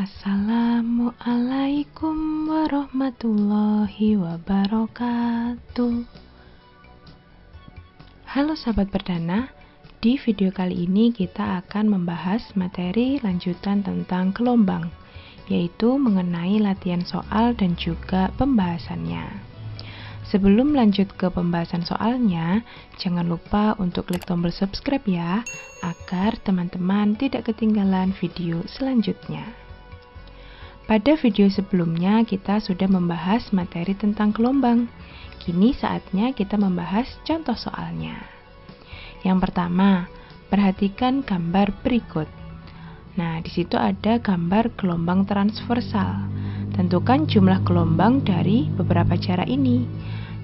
Assalamualaikum warahmatullahi wabarakatuh. Halo sahabat perdana, di video kali ini kita akan membahas materi lanjutan tentang gelombang, yaitu mengenai latihan soal dan juga pembahasannya. Sebelum lanjut ke pembahasan soalnya, jangan lupa untuk klik tombol subscribe ya, agar teman-teman tidak ketinggalan video selanjutnya. Pada video sebelumnya kita sudah membahas materi tentang gelombang. Kini saatnya kita membahas contoh soalnya. Yang pertama, perhatikan gambar berikut. Nah, di situ ada gambar gelombang transversal. Tentukan jumlah gelombang dari beberapa cara ini.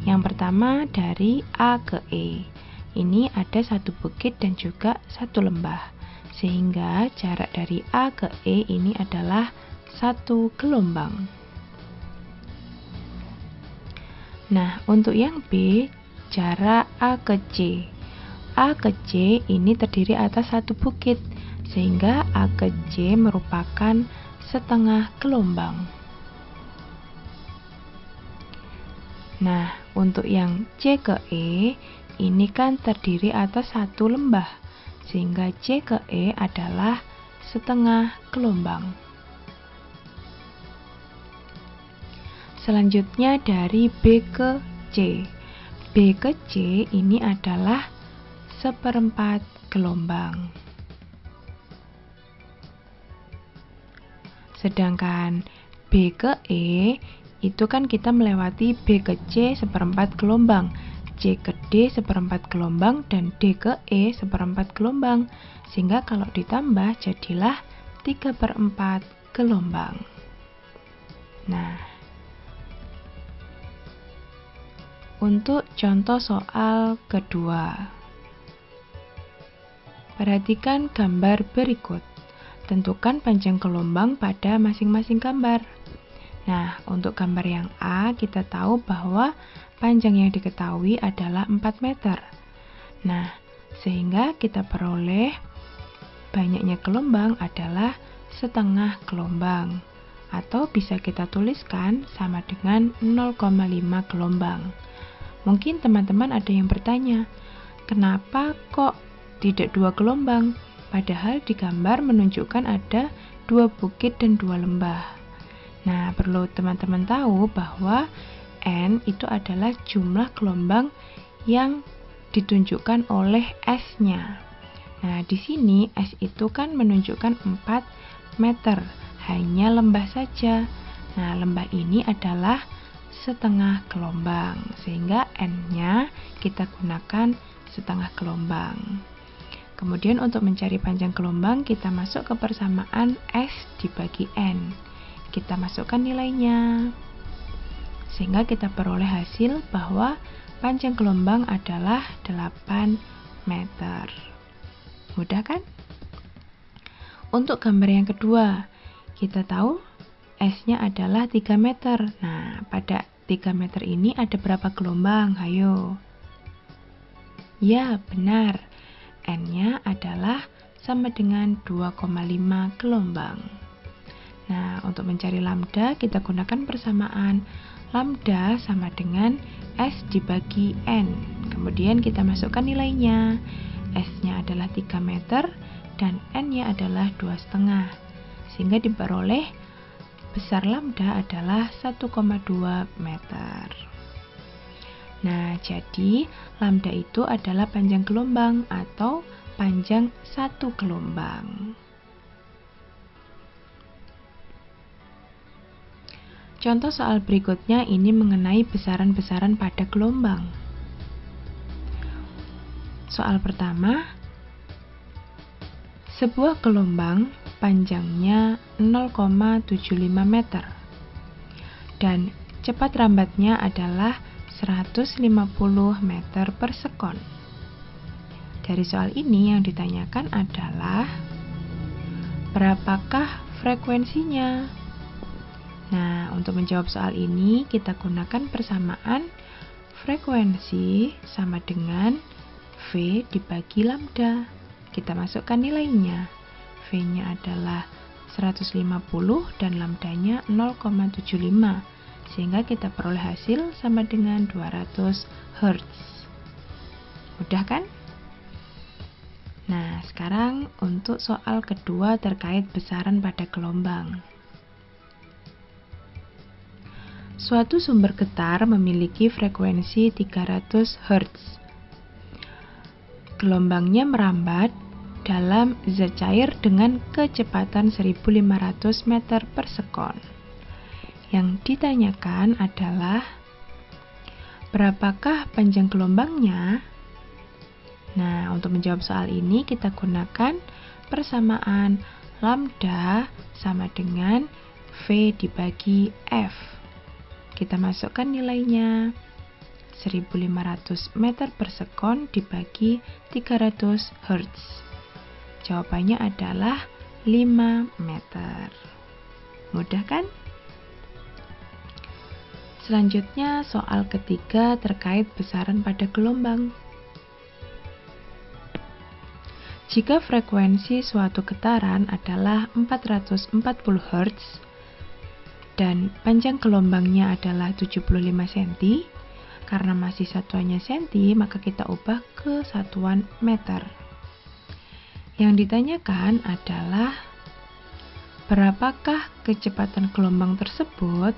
Yang pertama dari A ke E. Ini ada satu bukit dan juga satu lembah. Sehingga jarak dari A ke E ini adalah satu gelombang. Nah, untuk yang B, jarak A ke C. A ke C ini terdiri atas satu bukit, sehingga A ke C merupakan setengah gelombang. Nah, untuk yang C ke E, ini kan terdiri atas satu lembah, sehingga C ke E adalah setengah gelombang. Selanjutnya dari B ke C. B ke C ini adalah seperempat gelombang. Sedangkan B ke E itu kan kita melewati B ke C seperempat gelombang, C ke D seperempat gelombang, dan D ke E seperempat gelombang. Sehingga kalau ditambah jadilah 3/4 gelombang. Nah, untuk contoh soal kedua, perhatikan gambar berikut. Tentukan panjang gelombang pada masing-masing gambar. Nah, untuk gambar yang A, kita tahu bahwa panjang yang diketahui adalah 4 meter. Nah, sehingga kita peroleh banyaknya gelombang adalah setengah gelombang. Atau bisa kita tuliskan sama dengan 0,5 gelombang. Mungkin teman-teman ada yang bertanya, kenapa kok tidak 2 gelombang? Padahal di gambar menunjukkan ada 2 bukit dan 2 lembah. Nah, perlu teman-teman tahu bahwa N itu adalah jumlah gelombang yang ditunjukkan oleh S-nya. Nah, di sini S itu kan menunjukkan 4 meter, hanya lembah saja. Nah, lembah ini adalah setengah gelombang, sehingga N-nya kita gunakan setengah gelombang. Kemudian untuk mencari panjang gelombang, kita masuk ke persamaan S dibagi N. Kita masukkan nilainya, sehingga kita peroleh hasil bahwa panjang gelombang adalah 8 meter. Mudah kan? Untuk gambar yang kedua, kita tahu S-nya adalah 3 meter. Nah, pada 3 meter ini ada berapa gelombang? Ayo. Ya, benar. N-nya adalah sama dengan 2,5 gelombang. Nah, untuk mencari lambda, kita gunakan persamaan lambda sama dengan S dibagi N. Kemudian kita masukkan nilainya. S-nya adalah 3 meter dan N-nya adalah 2,5. Sehingga diperoleh besar lambda adalah 1,2 meter. Nah, jadi lambda itu adalah panjang gelombang atau panjang satu gelombang. Contoh soal berikutnya ini mengenai besaran-besaran pada gelombang. Soal pertama, sebuah gelombang panjangnya 0,75 meter dan cepat rambatnya adalah 150 meter per sekon. Dari soal ini yang ditanyakan adalah berapakah frekuensinya? Nah, untuk menjawab soal ini kita gunakan persamaan frekuensi sama dengan V dibagi lambda. Kita masukkan nilainya. V-nya adalah 150 dan lambdanya 0,75, sehingga kita peroleh hasil sama dengan 200 Hz. Mudah kan? Nah, sekarang untuk soal kedua terkait besaran pada gelombang. Suatu sumber getar memiliki frekuensi 300 Hz. Gelombangnya merambat dalam zat cair dengan kecepatan 1500 meter per sekon. Yang ditanyakan adalah berapakah panjang gelombangnya? Nah, untuk menjawab soal ini kita gunakan persamaan lambda sama dengan V dibagi F. Kita masukkan nilainya 1500 meter per sekon dibagi 300 Hz. Jawabannya adalah 5 meter. Mudah kan? Selanjutnya soal ketiga terkait besaran pada gelombang. Jika frekuensi suatu getaran adalah 440 Hz dan panjang gelombangnya adalah 75 cm, karena masih satuannya cm, maka kita ubah ke satuan meter. Yang ditanyakan adalah berapakah kecepatan gelombang tersebut?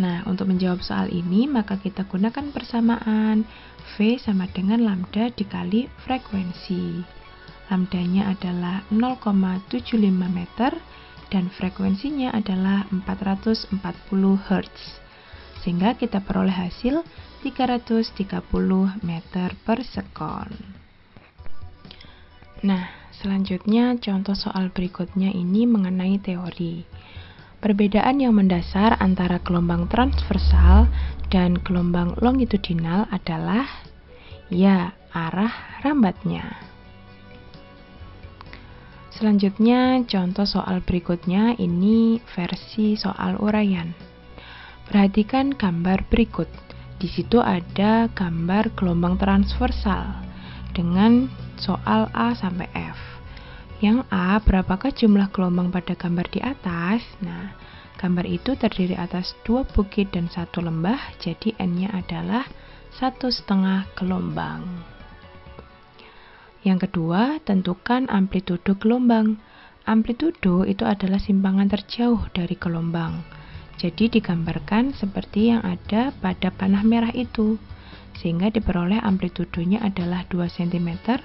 Nah, untuk menjawab soal ini, maka kita gunakan persamaan V sama dengan lambda dikali frekuensi. Lambdanya adalah 0,75 meter dan frekuensinya adalah 440 Hz. Sehingga kita peroleh hasil 330 meter per sekon. Nah, selanjutnya contoh soal berikutnya ini mengenai teori. Perbedaan yang mendasar antara gelombang transversal dan gelombang longitudinal adalah arah rambatnya. Selanjutnya, contoh soal berikutnya ini versi soal uraian. Perhatikan gambar berikut. Di situ ada gambar gelombang transversal dengan soal A sampai F. Yang A, berapakah jumlah gelombang pada gambar di atas? Nah, gambar itu terdiri atas 2 bukit dan 1 lembah, jadi N-nya adalah 1,5 gelombang. Yang kedua, tentukan amplitudo gelombang. Amplitudo itu adalah simpangan terjauh dari gelombang. Jadi digambarkan seperti yang ada pada panah merah itu. Sehingga diperoleh amplitudonya adalah 2 cm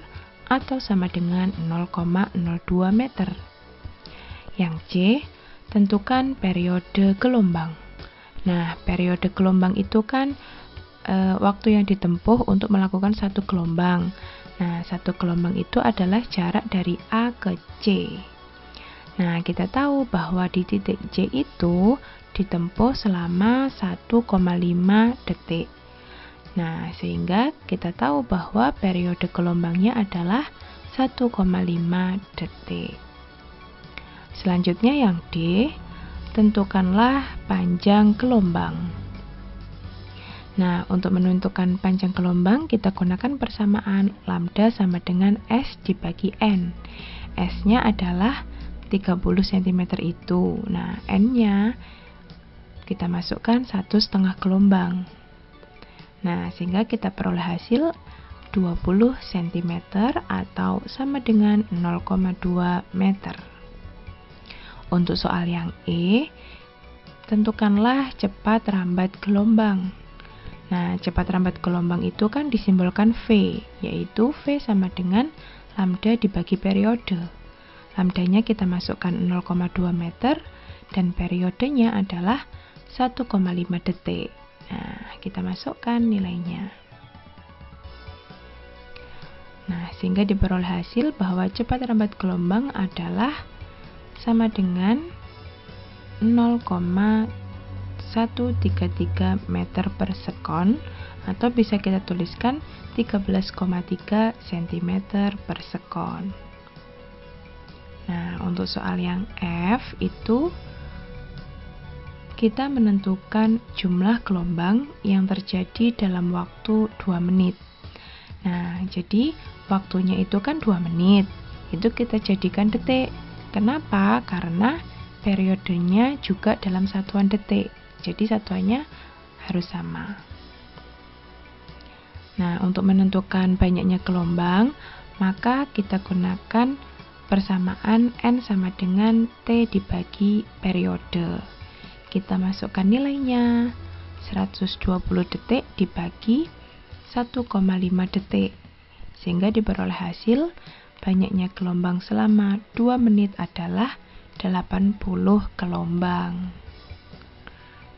atau sama dengan 0,02 meter. Yang C, tentukan periode gelombang. Nah, periode gelombang itu kan waktu yang ditempuh untuk melakukan satu gelombang. Nah, satu gelombang itu adalah jarak dari A ke C. Nah, kita tahu bahwa di titik C itu ditempuh selama 1,5 detik. Nah, sehingga kita tahu bahwa periode gelombangnya adalah 1,5 detik. Selanjutnya yang D, tentukanlah panjang gelombang. Nah, untuk menentukan panjang gelombang, kita gunakan persamaan lambda sama dengan S dibagi N. S-nya adalah 30 cm itu. Nah, N-nya kita masukkan 1,5 gelombang. Nah, sehingga kita peroleh hasil 20 cm atau sama dengan 0,2 meter. Untuk soal yang E, tentukanlah cepat rambat gelombang. Nah, cepat rambat gelombang itu kan disimbolkan V, yaitu V sama dengan lambda dibagi periode. Lambdanya kita masukkan 0,2 meter dan periodenya adalah 1,5 detik. Nah, kita masukkan nilainya. Nah, sehingga diperoleh hasil bahwa cepat rambat gelombang adalah sama dengan 0,133 meter per sekon, atau bisa kita tuliskan 13,3 cm per sekon. Nah, untuk soal yang F itu kita menentukan jumlah gelombang yang terjadi dalam waktu 2 menit. Nah, jadi waktunya itu kan 2 menit. itu kita jadikan detik. Kenapa? Karena periodenya juga dalam satuan detik, jadi satuannya harus sama. Nah, untuk menentukan banyaknya gelombang, maka kita gunakan persamaan N sama dengan T dibagi periode. Kita masukkan nilainya, 120 detik dibagi 1,5 detik, sehingga diperoleh hasil banyaknya gelombang selama 2 menit adalah 80 gelombang.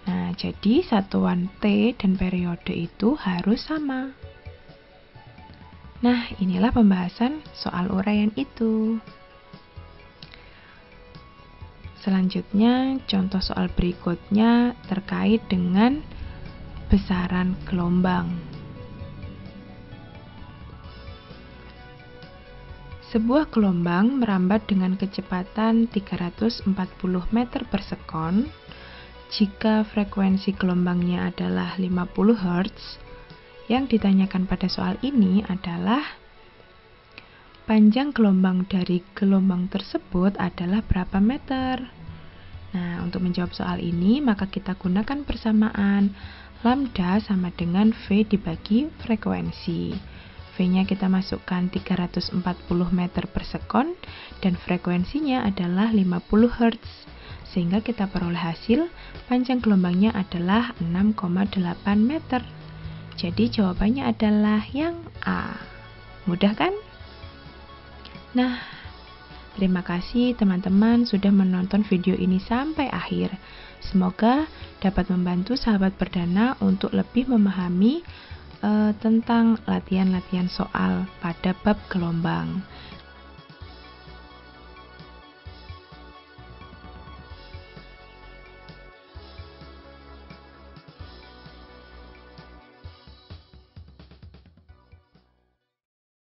Nah, jadi satuan T dan periode itu harus sama. Nah, inilah pembahasan soal uraian itu. Selanjutnya, contoh soal berikutnya terkait dengan besaran gelombang. Sebuah gelombang merambat dengan kecepatan 340 meter per sekon. Jika frekuensi gelombangnya adalah 50 Hz, yang ditanyakan pada soal ini adalah panjang gelombang dari gelombang tersebut adalah berapa meter. Nah, untuk menjawab soal ini, maka kita gunakan persamaan lambda sama dengan V dibagi frekuensi. V-nya kita masukkan 340 meter per sekon dan frekuensinya adalah 50 Hz. Sehingga kita peroleh hasil panjang gelombangnya adalah 6,8 meter. Jadi jawabannya adalah yang A. Mudah kan? Nah, terima kasih teman-teman sudah menonton video ini sampai akhir. Semoga dapat membantu sahabat perdana untuk lebih memahami tentang latihan-latihan soal pada bab gelombang.